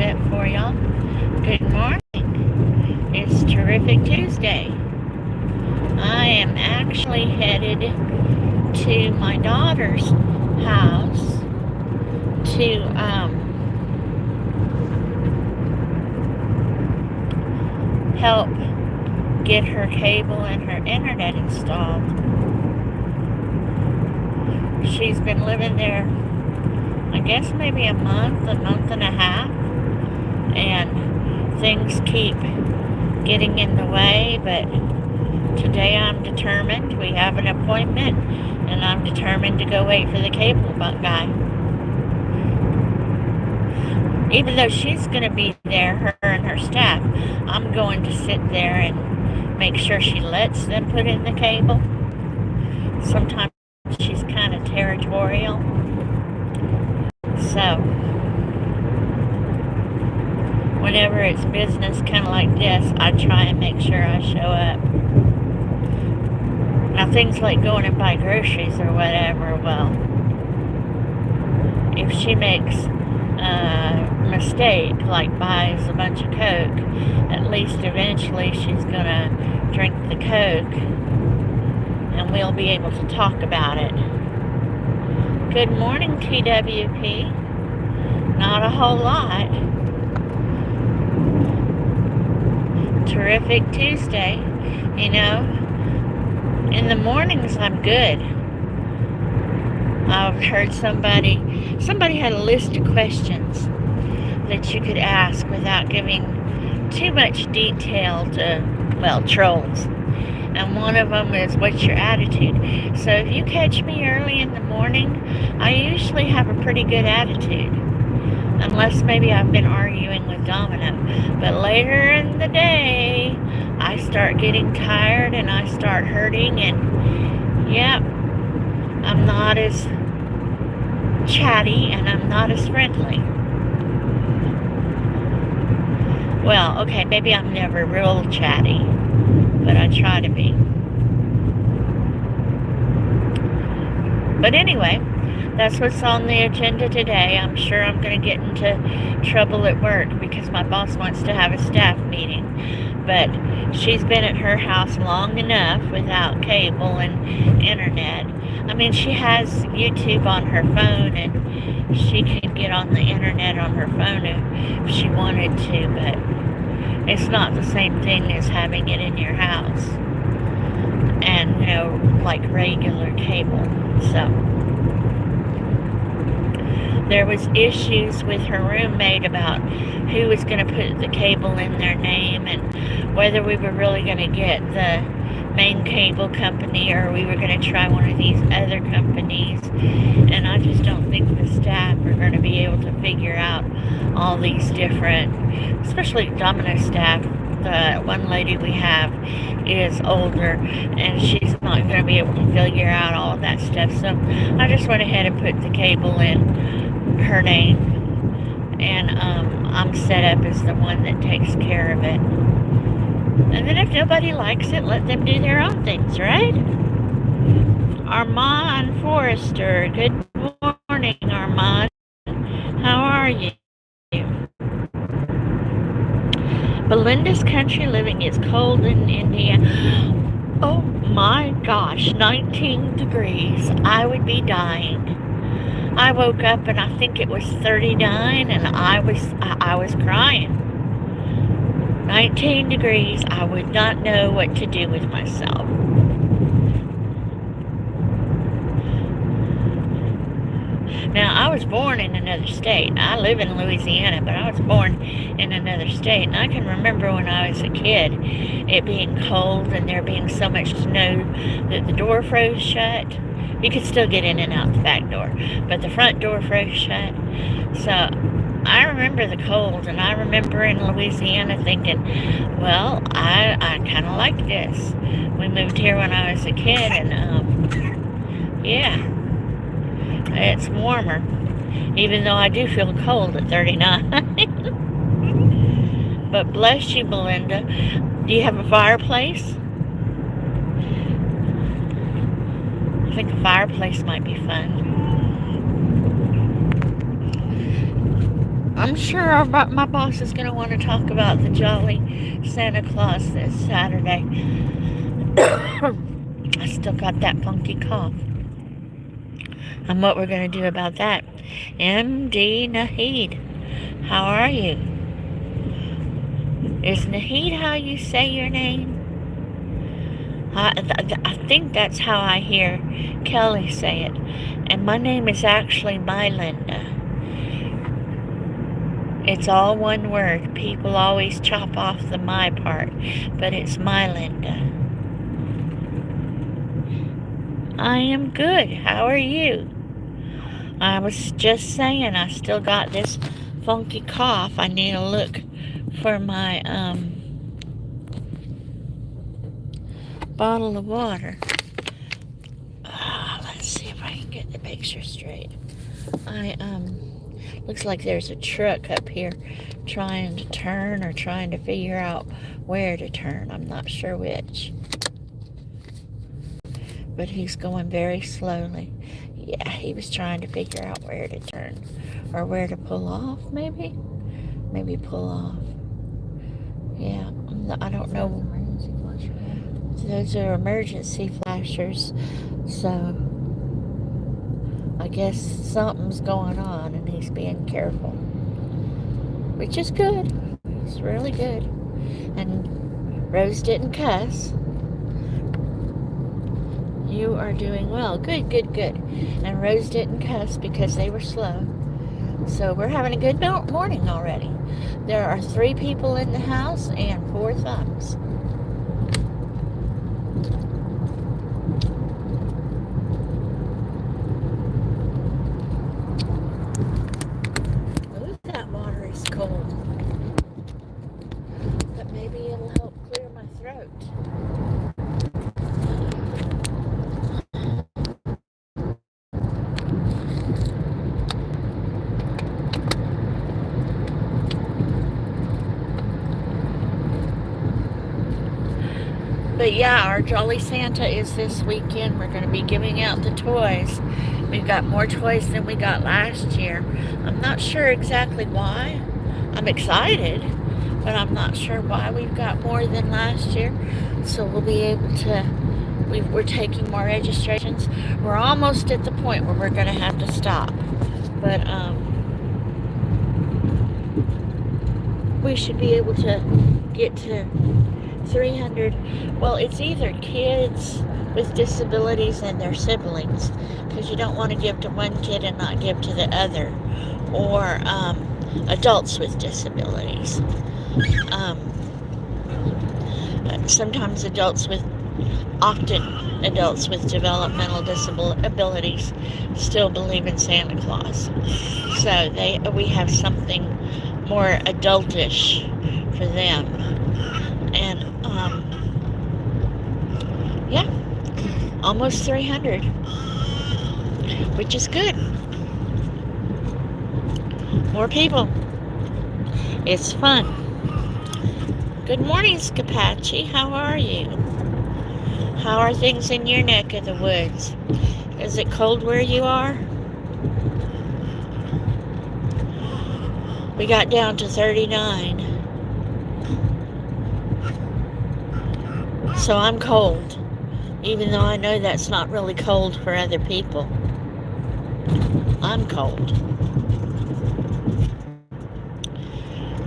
set for y'all. Good morning. It's Terrific Tuesday. I am actually headed to my daughter's house to help get her cable and her internet installed. She's been living there, I guess maybe a month and a half, and things keep getting in the way, but today I'm determined. We have an appointment, and I'm determined to go wait for the cable guy. Even though she's going to be there, her and her staff, I'm going to sit there and make sure she lets them put in the cable. Sometimes she's kind of territorial. So, whenever it's business kind of like this, I try and make sure I show up. Now, things like going and buy groceries or whatever, well, if she makes a mistake, like buys a bunch of Coke, at least eventually she's going to drink the Coke, and we'll be able to talk about it. Good morning, TWP. Not a whole lot. Terrific Tuesday. You know, in the mornings I'm good. I've heard somebody had a list of questions that you could ask without giving too much detail to, trolls. And one of them is, what's your attitude? So if you catch me early in the morning, I usually have a pretty good attitude. Unless maybe I've been arguing with Domino. But later in the day, I start getting tired and I start hurting, and yep, I'm not as chatty and I'm not as friendly. Well, okay, maybe I'm never real chatty, but I try to be. But anyway, that's what's on the agenda today. I'm sure I'm going to get into trouble at work because my boss wants to have a staff meeting. But she's been at her house long enough without cable and internet. I mean, she has YouTube on her phone, and she can get on the internet on her phone if she wanted to, but it's not the same thing as having it in your house and, like regular cable. So there was issues with her roommate about who was going to put the cable in their name and whether we were really going to get the main cable company or we were going to try one of these other companies. And I just don't think the staff are going to be able to figure out all these different, especially Domino staff. The one lady we have is older, and she's not going to be able to figure out all of that stuff. So I just went ahead and put the cable in her name, and I'm set up as the one that takes care of it. And then if nobody likes it, let them do their own things, right? Armand Forrester, good morning, Armand. How are you? Belinda's Country Living is cold in India. Oh my gosh, 19 degrees. I would be dying. I woke up and I think it was 39 and I was crying. 19 degrees, I would not know what to do with myself. Now, I was born in another state. I live in Louisiana, but I was born in another state. And I can remember when I was a kid, it being cold and there being so much snow that the door froze shut. You could still get in and out the back door, but the front door froze shut. So I remember the cold, and I remember in Louisiana thinking, well, I kind of like this. We moved here when I was a kid, and yeah. It's warmer, even though I do feel cold at 39. But bless you, Belinda. Do you have a fireplace? I think a fireplace might be fun. I'm sure my boss is going to want to talk about the Jolly Santa Claus this Saturday. I still got that funky cough. And what we're going to do about that. MD Nahid, how are you? Is Nahid how you say your name? I think that's how I hear Kelly say it. And my name is actually Mylinda. It's all one word. People always chop off the my part, but it's Mylinda. I am good. How are you? I was just saying I still got this funky cough. I need to look for my bottle of water. Let's see if I can get the picture straight. Looks like there's a truck up here trying to turn or trying to figure out where to turn. I'm not sure which. But he's going very slowly. Yeah, he was trying to figure out where to turn or where to pull off, maybe? Maybe pull off. Yeah, I don't know. Those are emergency flashers, so I guess something's going on and he's being careful, which is good. It's really good. And Rose didn't cuss. You are doing well. Good, good, good. And Rose didn't cuss because they were slow. So we're having a good morning already. There are 3 people in the house and 4 thumbs. Ooh, that water is cold. But maybe it'll help clear my throat. But yeah, our Jolly Santa is this weekend. We're going to be giving out the toys. We've got more toys than we got last year. I'm not sure exactly why. I'm excited, but I'm not sure why we've got more than last year. So we'll be able to, we're taking more registrations. We're almost at the point where we're going to have to stop. But we should be able to get to 300. Well, it's either kids with disabilities and their siblings, because you don't want to give to one kid and not give to the other, or adults with disabilities. Sometimes often adults with developmental disabilities still believe in Santa Claus. So we have something more adultish for them. And yeah, almost 300, which is good. More people. It's fun. Good morning, Scapachi. How are you? How are things in your neck of the woods? Is it cold where you are? We got down to 39. So I'm cold, even though I know that's not really cold for other people. I'm cold.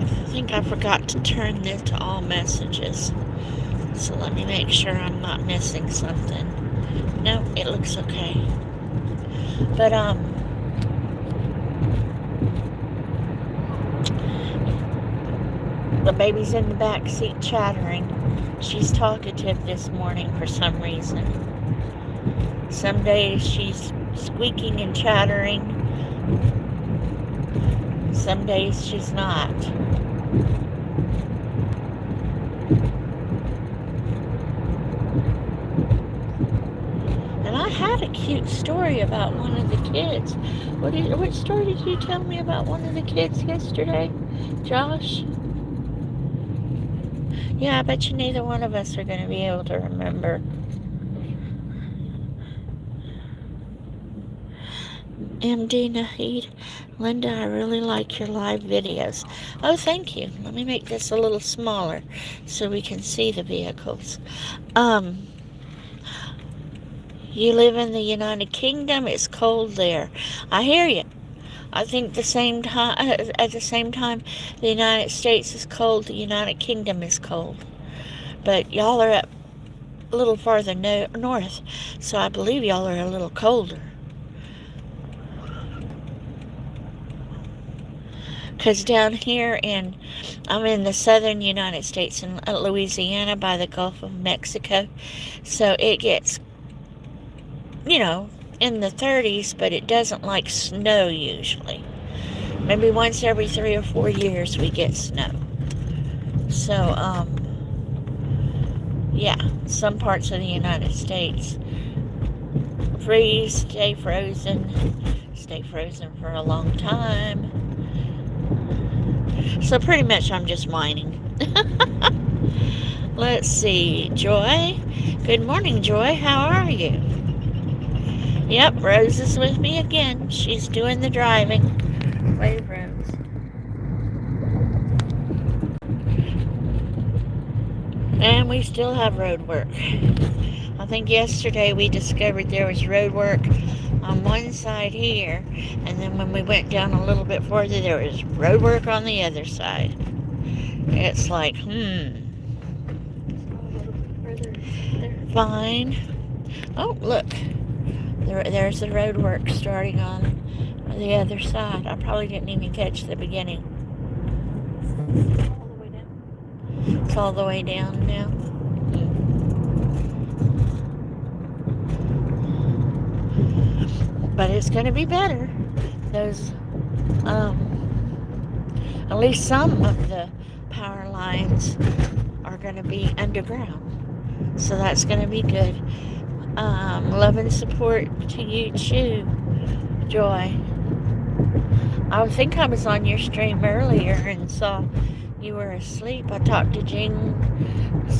I think I forgot to turn this to all messages. So let me make sure I'm not missing something. No, it looks okay. But, the baby's in the back seat chattering. She's talkative this morning for some reason. Some days she's squeaking and chattering. Some days she's not. And I had a cute story about one of the kids. What story did you tell me about one of the kids yesterday, Josh? Yeah, I bet you neither one of us are going to be able to remember. MD Nahid. Linda, I really like your live videos. Oh, thank you. Let me make this a little smaller so we can see the vehicles. Um, you live in the United Kingdom. It's cold there. I hear you. I think the same time at the same time the United States is cold, the United Kingdom is cold. But y'all are up a little farther north, so I believe y'all are a little colder. Because down here I'm in the southern United States in Louisiana by the Gulf of Mexico, so it gets, in the 30s, but it doesn't like snow usually. Maybe once every 3 or 4 years we get snow. So, yeah, some parts of the United States freeze, stay frozen for a long time. So pretty much I'm just whining. Let's see, Joy. Good morning, Joy. How are you? Yep, Rose is with me again. She's doing the driving. Wave, Rose. And we still have road work. I think yesterday we discovered there was road work on one side here, and then when we went down a little bit further, there was road work on the other side. It's like, Fine. Oh, look. There's the road work starting on the other side. I probably didn't even catch the beginning. It's all the way down now. But it's going to be better. Those, at least some of the power lines are going to be underground. So that's going to be good. Love and support to you too, Joy. I think I was on your stream earlier and saw you were asleep. I talked to Jing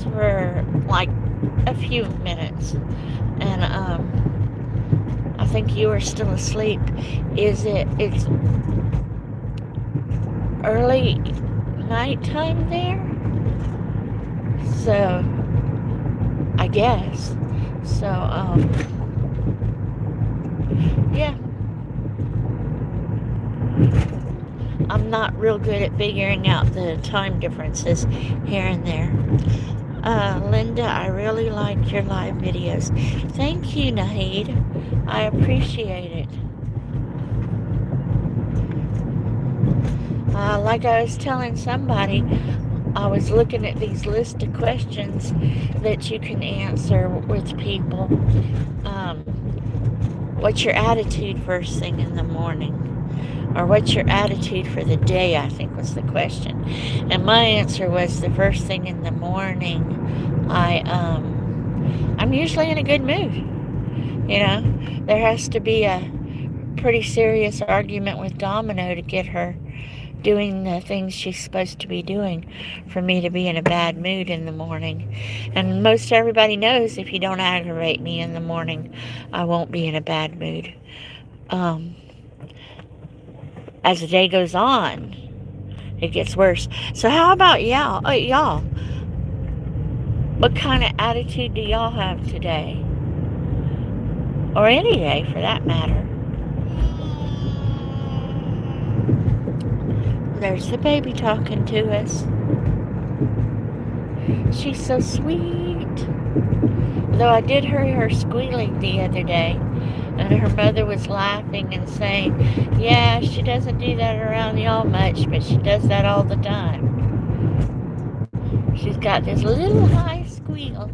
for like a few minutes, and I think you were still asleep. It's early nighttime there? So, I guess. So, yeah. I'm not real good at figuring out the time differences here and there. Linda, I really like your live videos. Thank you, Nahid. I appreciate it. Like I was telling somebody, I was looking at these list of questions that you can answer with people. What's your attitude first thing in the morning? Or what's your attitude for the day, I think was the question. And my answer was the first thing in the morning, I'm usually in a good mood. There has to be a pretty serious argument with Domino to get her doing the things she's supposed to be doing for me to be in a bad mood in the morning. And most everybody knows if you don't aggravate me in the morning, I won't be in a bad mood. As the day goes on, it gets worse. So how about y'all? What kind of attitude do y'all have today? Or any day, for that matter. There's the baby talking to us. She's so sweet. Though I did hear her squealing the other day, and her mother was laughing and saying, yeah, she doesn't do that around y'all much, but she does that all the time. She's got this little high squeal,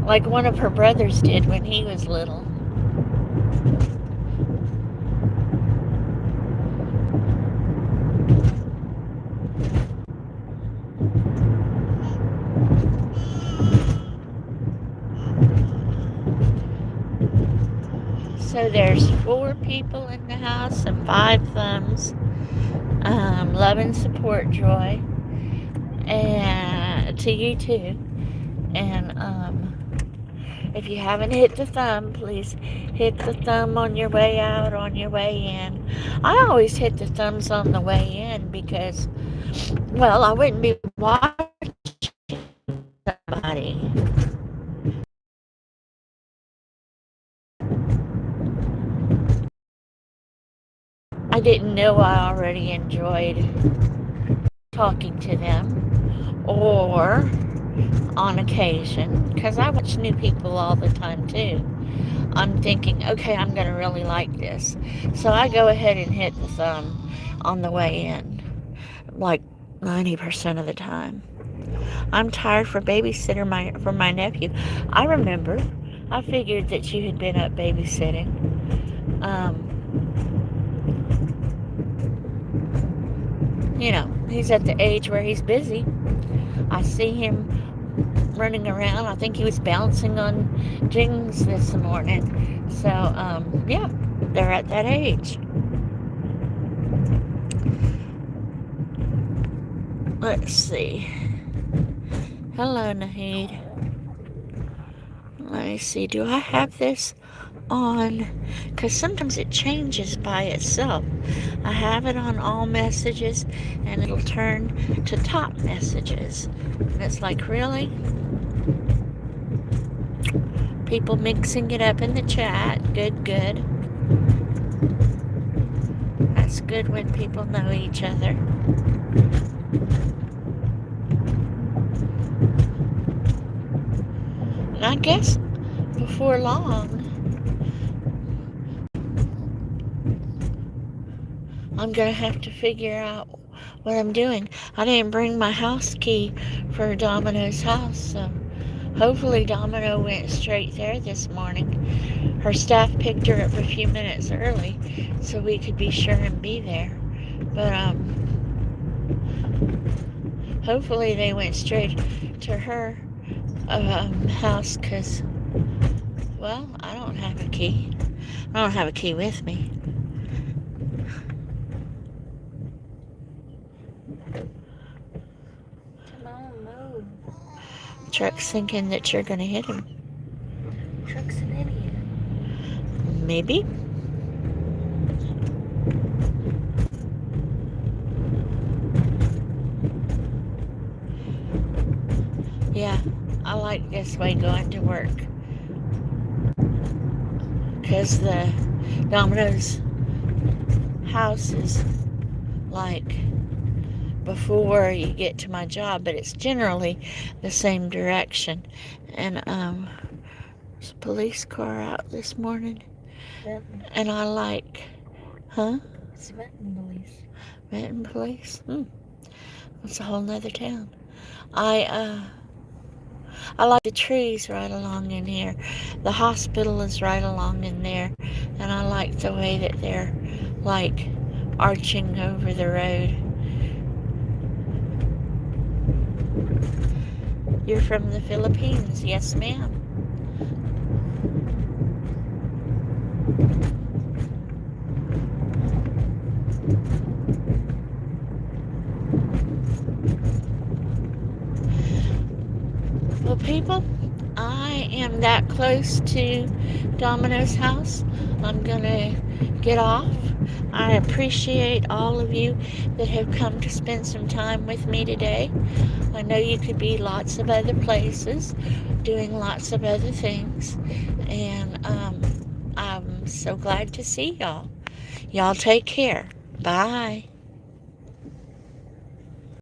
like one of her brothers did when he was little. So there's 4 people in the house and 5 thumbs. Love and support, Joy. And to you too. And If you haven't hit the thumb, please hit the thumb on your way out, on your way in. I always hit the thumbs on the way in because, well, I wouldn't be watching somebody. I didn't know I already enjoyed talking to them, or on occasion, because I watch new people all the time too. I'm thinking, okay, I'm going to really like this. So I go ahead and hit the thumb on the way in, like 90% of the time. I'm tired for my nephew. I remember, I figured that you had been up babysitting. He's at the age where he's busy. I see him running around. I think he was bouncing on Jings this morning. So, yeah, they're at that age. Let's see. Hello, Nahid. Let me see. Do I have this on? Because sometimes it changes by itself. I have it on all messages, and it'll turn to top messages. And it's like, really? People mixing it up in the chat. Good, good. That's good when people know each other. And I guess before long, I'm going to have to figure out what I'm doing. I didn't bring my house key for Domino's house, so hopefully Domino went straight there this morning. Her staff picked her up a few minutes early so we could be sure and be there. But hopefully they went straight to her house because, well, I don't have a key. I don't have a key with me. Come on, move. Truck's thinking that you're going to hit him. Truck's an idiot. Maybe. Yeah, I like this way going to work. Because the Domino's house is like before you get to my job, but it's generally the same direction. And there's a police car out this morning. Benton. And I like, huh? It's Benton police. Benton Police? That's a whole nother town. I like the trees right along in here. The hospital is right along in there. And I like the way that they're like arching over the road. You're from the Philippines, yes ma'am. Well, people, I am that close to Domino's house. I'm gonna get off. I appreciate all of you that have come to spend some time with me today. I know you could be lots of other places, doing lots of other things, and I'm so glad to see y'all. Y'all take care. Bye.